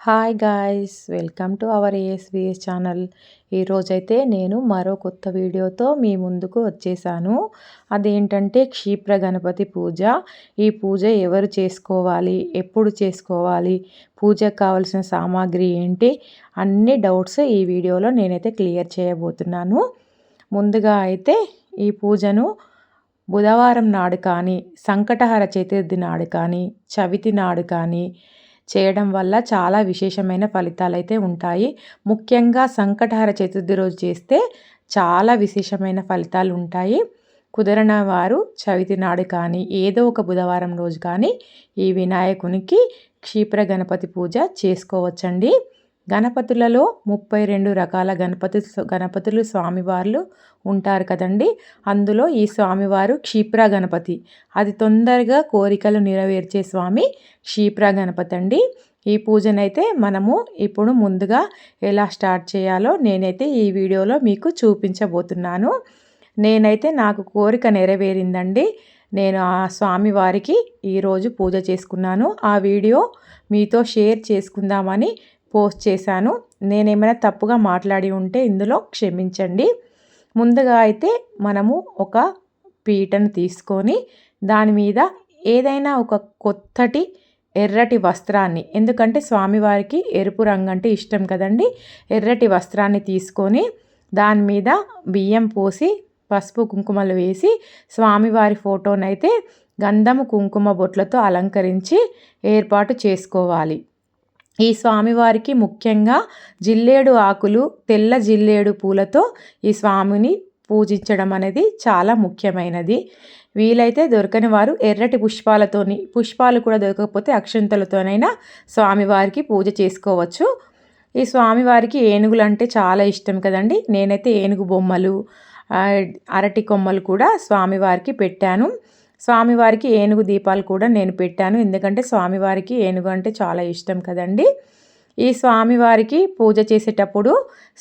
Hi guys, welcome to our ASVS channel. ఈరోజైతే నేను మరో కొత్త వీడియోతో మీ ముందుకు వచ్చేసాను. అదేంటంటే క్షిప్ర గణపతి పూజ. ఈ పూజ ఎవరు చేసుకోవాలి, ఎప్పుడు చేసుకోవాలి, పూజకు కావాల్సిన సామాగ్రి ఏంటి, అన్ని డౌట్స్ ఈ వీడియోలో నేనైతే క్లియర్ చేయబోతున్నాను. ముందుగా అయితే ఈ పూజను బుధవారం నాడు కానీ, సంకటహర చతుర్థి నాడు కానీ, చవితి నాడు కానీ చేయడం వల్ల చాలా విశేషమైన ఫలితాలు అయితే ఉంటాయి. ముఖ్యంగా సంకటహర చతుర్థి రోజు చేస్తే చాలా విశేషమైన ఫలితాలు ఉంటాయి. కుదరని వారు చవితి నాడు కానీ, ఏదో ఒక బుధవారం రోజు కానీ ఈ వినాయకునికి క్షిప్ర గణపతి పూజ చేసుకోవచ్చండి. గణపతులలో 32 రకాల గణపతులు స్వామివార్లు ఉంటారు కదండి. అందులో ఈ స్వామివారు క్షిప్ర గణపతి, అది తొందరగా కోరికలు నెరవేర్చే స్వామి క్షిప్ర గణపతి అండి. ఈ పూజనైతే మనము ఇప్పుడు ముందుగా ఎలా స్టార్ట్ చేయాలో నేనైతే ఈ వీడియోలో మీకు చూపించబోతున్నాను. నేనైతే నాకు కోరిక నెరవేరిందండి. నేను ఆ స్వామివారికి ఈరోజు పూజ చేసుకున్నాను. ఆ వీడియో మీతో షేర్ చేసుకుందామని పోస్ట్ చేశాను. నేనేమైనా తప్పుగా మాట్లాడి ఉంటే ఇందులో క్షమించండి. ముందుగా అయితే మనము ఒక పీటను తీసుకొని దాని మీద ఏదైనా ఒక కొత్తటి ఎర్రటి వస్త్రాన్ని, ఎందుకంటే స్వామివారికి ఎరుపు రంగు అంటే ఇష్టం కదండి, ఎర్రటి వస్త్రాన్ని తీసుకొని దాని మీద బియ్యం పోసి పసుపు కుంకుమలు వేసి స్వామివారి ఫోటోనైతే గంధము కుంకుమ బొట్లతో అలంకరించి ఏర్పాటు చేసుకోవాలి. ఈ స్వామివారికి ముఖ్యంగా జిల్లేడు ఆకులు, తెల్ల జిల్లేడు పూలతో ఈ స్వామిని పూజించడం అనేది చాలా ముఖ్యమైనది. వీలైతే దొరకని వారు ఎర్రటి పుష్పాలు కూడా దొరకకపోతే అక్షంతలతోనైనా స్వామివారికి పూజ చేసుకోవచ్చు. ఈ స్వామివారికి ఏనుగులు అంటే చాలా ఇష్టం కదండి. నేనైతే ఏనుగు బొమ్మలు, అరటి కొమ్మలు కూడా స్వామివారికి పెట్టాను. స్వామివారికి ఏనుగు దీపాలు కూడా నేను పెట్టాను, ఎందుకంటే స్వామివారికి ఏనుగు అంటే చాలా ఇష్టం కదండి. ఈ స్వామివారికి పూజ చేసేటప్పుడు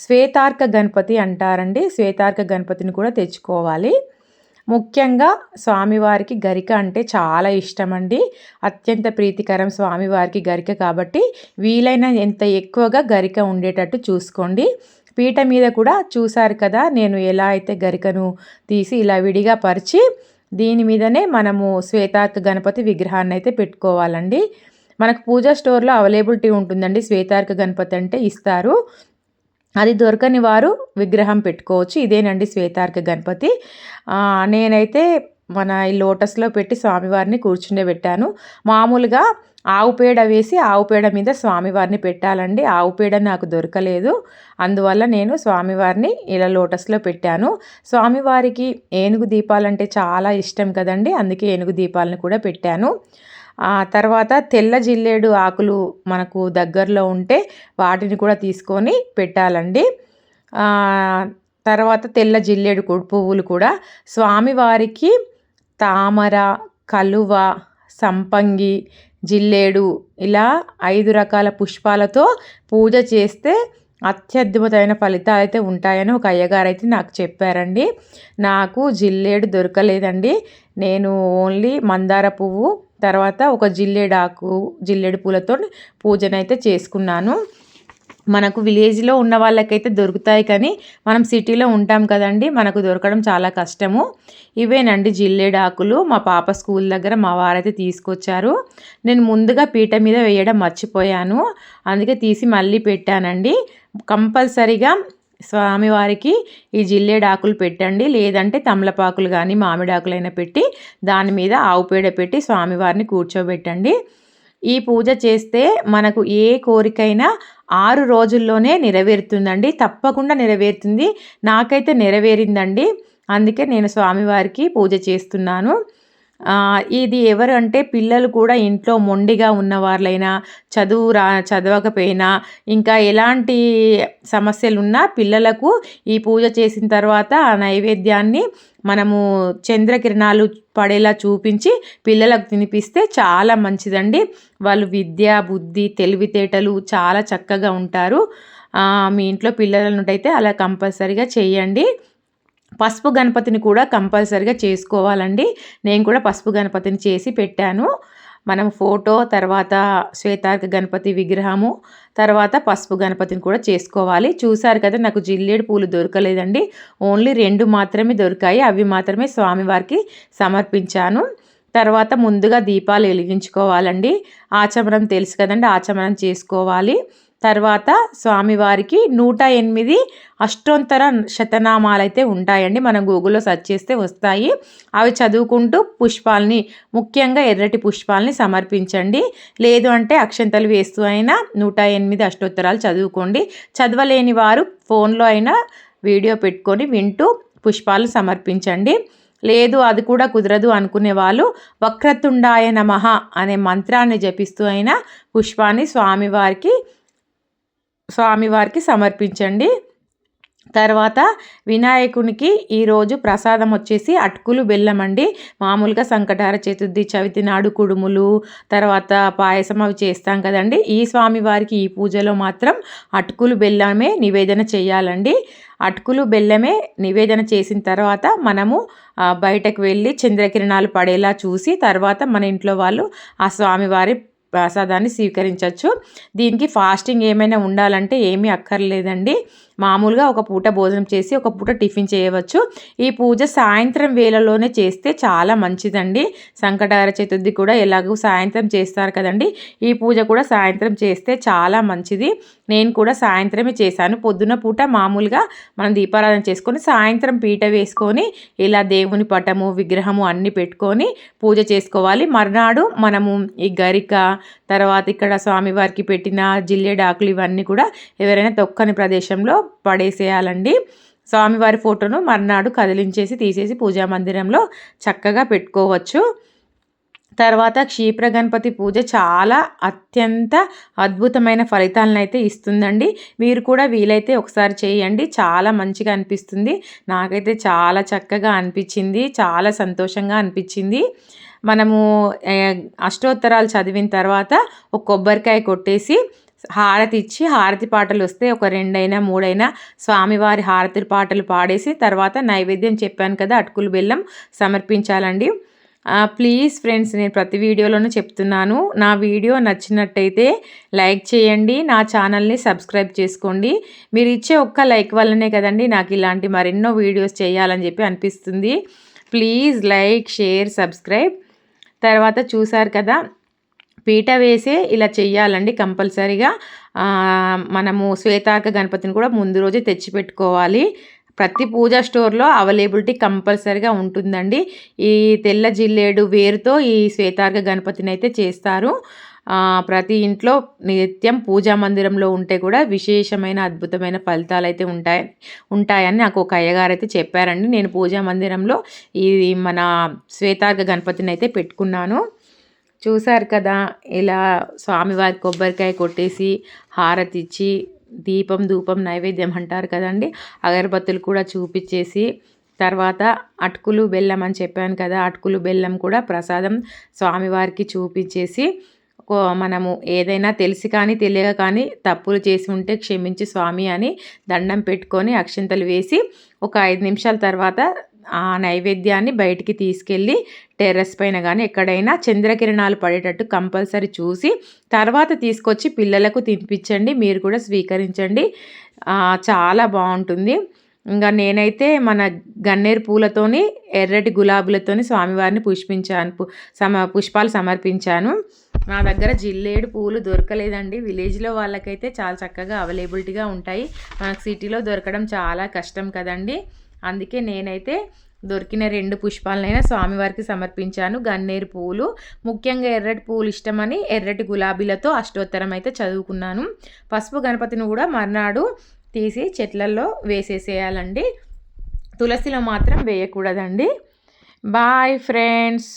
శ్వేతార్క గణపతి అంటారండి. శ్వేతార్క గణపతిని కూడా తెచ్చుకోవాలి. ముఖ్యంగా స్వామివారికి గరిక అంటే చాలా ఇష్టం అండి. అత్యంత ప్రీతికరం స్వామివారికి గరిక, కాబట్టి వీలైన ఎంత ఎక్కువగా గరిక ఉండేటట్టు చూసుకోండి. పీట మీద కూడా చూసారు కదా నేను ఎలా అయితే గరికను తీసి ఇలా విడిగా పరిచి దీని మీదనే మనము శ్వేతార్క గణపతి విగ్రహాన్ని అయితే పెట్టుకోవాలండి. మనకు పూజా స్టోర్లో అవైలబిలిటీ ఉంటుందండి. శ్వేతార్క గణపతి అంటే ఇస్తారు. అది దొరకని వారు విగ్రహం పెట్టుకోవచ్చు. ఇదేనండి శ్వేతార్క గణపతి. నేనైతే మన ఈ లోటస్లో పెట్టి స్వామివారిని కూర్చుండబెట్టాను. మామూలుగా ఆవు పేడ వేసి ఆవు పేడ మీద స్వామివారిని పెట్టాలండి. ఆవు పేడ నాకు దొరకలేదు, అందువల్ల నేను స్వామివారిని ఇలా లోటస్లో పెట్టాను. స్వామివారికి ఏనుగు దీపాలంటే చాలా ఇష్టం కదండి, అందుకే ఏనుగు దీపాలను కూడా పెట్టాను. తర్వాత తెల్ల జిల్లేడు ఆకులు మనకు దగ్గరలో ఉంటే వాటిని కూడా తీసుకొని పెట్టాలండి. తర్వాత తెల్ల జిల్లేడు పువ్వులు కూడా స్వామివారికి తామర, కలువ, సంపంగి, జిల్లేడు ఇలా 5 రకాల పుష్పాలతో పూజ చేస్తే అత్యద్భుతమైన ఫలితాలు అయితే ఉంటాయని ఒక అయ్యగారు అయితే నాకు చెప్పారండి. నాకు జిల్లేడు దొరకలేదండి. నేను ఓన్లీ మందార పువ్వు, తర్వాత ఒక జిల్లేడు పూలతో పూజనైతే చేసుకున్నాను. మనకు విలేజ్లో ఉన్న వాళ్ళకైతే దొరుకుతాయి, కానీ మనం సిటీలో ఉంటాం కదండి, మనకు దొరకడం చాలా కష్టము. ఇవేనండి జిల్లేడు ఆకులు. మా పాప స్కూల్ దగ్గర మా వారైతే తీసుకొచ్చారు. నేను ముందుగా పీట మీద వేయడం మర్చిపోయాను, అందుకే తీసి మళ్ళీ పెట్టానండి. కంపల్సరిగా స్వామివారికి ఈ జిల్లేడు ఆకులు పెట్టండి, లేదంటే తమలపాకులు కానీ మామిడాకులైనా పెట్టి దాని మీద ఆవు పేడ పెట్టి స్వామివారిని కూర్చోబెట్టండి. ఈ పూజ చేస్తే మనకు ఏ కోరికైనా 6 రోజుల్లోనే నెరవేరుతుందండి. తప్పకుండా నెరవేరుతుంది. నాకైతే నెరవేరిందండి, అందుకే నేను స్వామివారికి పూజ చేస్తున్నాను. ఇది ఎవరు అంటే పిల్లలు కూడా ఇంట్లో మొండిగా ఉన్నవాళ్ళైనా, చదవకపోయినా, ఇంకా ఎలాంటి సమస్యలున్నా పిల్లలకు ఈ పూజ చేసిన తర్వాత ఆ నైవేద్యాన్ని మనము చంద్రకిరణాలు పడేలా చూపించి పిల్లలకు తినిపిస్తే చాలా మంచిదండి. వాళ్ళు విద్య, బుద్ధి, తెలివితేటలు చాలా చక్కగా ఉంటారు. మీ ఇంట్లో పిల్లలనుంటైతే అలా కంపల్సరీగా చేయండి. పసుపు గణపతిని కూడా కంపల్సరీగా చేసుకోవాలండి. నేను కూడా పసుపు గణపతిని చేసి పెట్టాను. మనం ఫోటో, తర్వాత శ్వేతార్క గణపతి విగ్రహము, తర్వాత పసుపు గణపతిని కూడా చేసుకోవాలి. చూసారు కదా, నాకు జిల్లేడు పూలు దొరకలేదండి, ఓన్లీ 2 మాత్రమే దొరికాయి. అవి మాత్రమే స్వామివారికి సమర్పించాను. తర్వాత ముందుగా దీపాలు వెలిగించుకోవాలండి. ఆచమనం తెలుసు కదండి, ఆచమనం చేసుకోవాలి. తర్వాత స్వామివారికి 108 అష్టోత్తర శతనామాలు అయితే ఉంటాయండి. మనం గూగుల్లో సెర్చ్ చేస్తే వస్తాయి. అవి చదువుకుంటూ పుష్పాలని, ముఖ్యంగా ఎర్రటి పుష్పాలని సమర్పించండి. లేదు అంటే అక్షంతలు వేస్తూ అయినా 108 అష్టోత్తరాలు చదువుకోండి. చదవలేని వారు ఫోన్లో అయినా వీడియో పెట్టుకొని వింటూ పుష్పాలు సమర్పించండి. లేదు అది కూడా కుదరదు అనుకునే వాళ్ళు వక్రతుండాయ నమః అనే మంత్రాన్ని జపిస్తూ అయినా పుష్పాన్ని స్వామివారికి సమర్పించండి. తర్వాత వినాయకునికి ఈరోజు ప్రసాదం వచ్చేసి అటుకులు బెల్లం అండి. మామూలుగా సంకటహర చతుర్థి, చవితి నాడు కుడుములు, తర్వాత పాయసం అవి చేస్తాం కదండి. ఈ స్వామివారికి ఈ పూజలో మాత్రం అటుకులు బెల్లమే నివేదన చేయాలండి. అటుకులు బెల్లమే నివేదన చేసిన తర్వాత మనము బయటకు వెళ్ళి చంద్రకిరణాలు పడేలా చూసి తర్వాత మన ఇంట్లో వాళ్ళు ఆ స్వామివారి ప్రసాదాన్ని స్వీకరించవచ్చు. దీనికి ఫాస్టింగ్ ఏమైనా ఉండాలంటే ఏమీ అక్కర్లేదండి. మామూలుగా ఒక పూట భోజనం చేసి ఒక పూట టిఫిన్ చేయవచ్చు. ఈ పూజ సాయంత్రం వేళలోనే చేస్తే చాలా మంచిదండి. సంకటహర చతుర్థి కూడా ఎలాగో సాయంత్రం చేస్తారు కదండి, ఈ పూజ కూడా సాయంత్రం చేస్తే చాలా మంచిది. నేను కూడా సాయంత్రమే చేశాను. పొద్దున పూట మామూలుగా మనం దీపారాధన చేసుకొని సాయంత్రం పీట వేసుకొని ఇలా దేవుని పటము, విగ్రహము అన్నీ పెట్టుకొని పూజ చేసుకోవాలి. మర్నాడు మనము ఈ గరిక, తర్వాత ఇక్కడ స్వామివారికి పెట్టిన జిల్లేడాకులు ఇవన్నీ కూడా ఎవరైనా తొక్కని ప్రదేశంలో పడేసేయాలండి. స్వామివారి ఫోటోను మర్నాడు కదిలించేసి తీసేసి పూజా మందిరంలో చక్కగా పెట్టుకోవచ్చు. తర్వాత క్షీప్ర గణపతి పూజ చాలా అత్యంత అద్భుతమైన ఫలితాలను అయితే ఇస్తుందండి. మీరు కూడా వీలైతే ఒకసారి చేయండి, చాలా మంచిగా అనిపిస్తుంది. నాకైతే చాలా చక్కగా అనిపించింది, చాలా సంతోషంగా అనిపించింది. మనము అష్టోత్తరాలు చదివిన తర్వాత ఒక కొబ్బరికాయ కొట్టేసి హారతి ఇచ్చి, హారతి పాటలు వస్తే ఒక 2 అయినా 3 అయినా స్వామివారి హారతి పాటలు పాడేసి తర్వాత నైవేద్యం చెప్పాను కదా అటుకులు బెల్లం సమర్పించాలండి. ప్లీజ్ ఫ్రెండ్స్, నేను ప్రతి వీడియోలోనూ చెప్తున్నాను, నా వీడియో నచ్చినట్టయితే లైక్ చేయండి, నా ఛానల్ని సబ్స్క్రైబ్ చేసుకోండి. మీరు ఇచ్చే ఒక్క లైక్ వల్లనే కదండి నాకు ఇలాంటి మరెన్నో వీడియోస్ చేయాలని చెప్పి అనిపిస్తుంది. Please like, share, subscribe. తర్వాత చూసారు కదా, పీట వేసే ఇలా చెయ్యాలండి కంపల్సరీగా. మనము శ్వేతార్క గణపతిని కూడా ముందు రోజే తెచ్చిపెట్టుకోవాలి. ప్రతి పూజా స్టోర్లో అవైలబిలిటీ కంపల్సరీగా ఉంటుందండి. ఈ తెల్ల జిల్లేడు వేరుతో ఈ శ్వేతార్క గణపతిని అయితే చేస్తారు. ప్రతి ఇంట్లో నిత్యం పూజా మందిరంలో ఉంటే కూడా విశేషమైన అద్భుతమైన ఫలితాలు అయితే ఉంటాయని నాకు ఒక అయ్యగారు అయితే చెప్పారండి. నేను పూజా మందిరంలో ఈ మన శ్వేతార్క గణపతిని అయితే పెట్టుకున్నాను. చూసారు కదా, ఇలా స్వామివారి కొబ్బరికాయ కొట్టేసి హారతి ఇచ్చి దీపం, ధూపం, నైవేద్యం అంటారు కదండి, అగరబత్తులు కూడా చూపించేసి తర్వాత అటుకులు బెల్లం అని చెప్పాను కదా, అటుకులు బెల్లం కూడా ప్రసాదం స్వామివారికి చూపించేసి మనము ఏదైనా తెలిసి కానీ తెలియక కానీ తప్పులు చేసి ఉంటే క్షమించి స్వామి అని దండం పెట్టుకొని అక్షింతలు వేసి ఒక 5 నిమిషాల తర్వాత ఆ నైవేద్యాన్ని బయటికి తీసుకెళ్ళి టెర్రస్ పైన కానీ ఎక్కడైనా చంద్రకిరణాలు పడేటట్టు కంపల్సరీ చూసి తర్వాత తీసుకొచ్చి పిల్లలకు తినిపించండి, మీరు కూడా స్వీకరించండి. చాలా బాగుంటుంది. ఇంకా నేనైతే మన గన్నేరు పూలతోని, ఎర్రటి గులాబీలతోని స్వామివారిని పుష్పాలు సమర్పించాను. నా దగ్గర జిల్లేడు పూలు దొరకలేదండి. విలేజ్లో వాళ్ళకైతే చాలా చక్కగా అవైలబిలిటీగా ఉంటాయి, మనకు సిటీలో దొరకడం చాలా కష్టం కదండి. అందుకే నేనైతే దొరికిన 2 పుష్పాలనైనా స్వామివారికి సమర్పించాను. గన్నేరు పూలు, ముఖ్యంగా ఎర్రటి పూలు ఇష్టమని ఎర్రటి గులాబీలతో అష్టోత్తరం అయితే చదువుకున్నాను. పసుపు గణపతిని కూడా మర్నాడు తీసి చెట్లల్లో వేసేసేయాలండి, తులసిలో మాత్రం వేయకూడదండి. Bye friends.